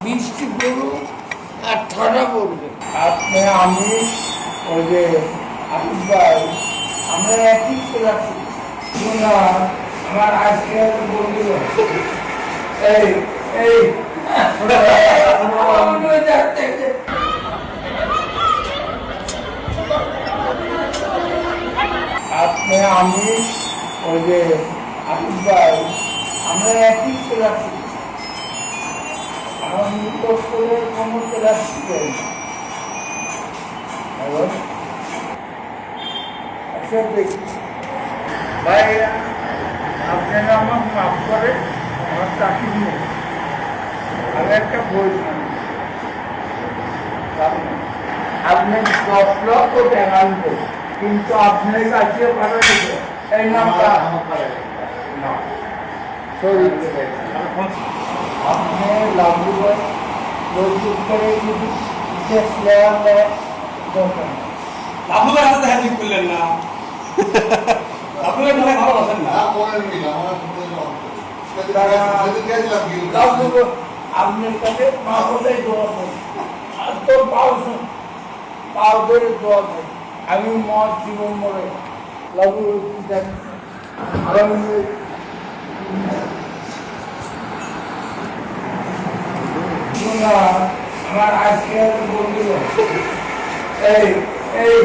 বৃষ্টি পড়ুক আর ঠান্ডা পড়বে। আপনি আমি ওই যে আকিব ভাই আমরা একই ক্লাস না আমার আজকে বলছিল এই এই আপনি আমি ওই যে আকিব ভাই আমরা একই ক্লাস আমার মুখ করে কোনো ক্লাস শিখে আচ্ছা দেখি ভাই আপনারা আমার মাফ করে আমার চাকরি নিয়ে আমি একটা বই আপনি 10 লক্ষ টাকা আনবেন কিন্তু আপনার কাছে পাঠা দেবে এই নামটা না সরি আপনি লাগু বই করে যদি শেষ লেওয়া দরকার আপনার হাতে হ্যান্ডিং করলেন না আপনার মনে ভালো আছেন না আপনার কাছে মা বলে দোয়া করি আর তোর পাও ধরে দোয়া করি আমি মত জীবন মরে লাগু আমার আজকে বলছিল এই এই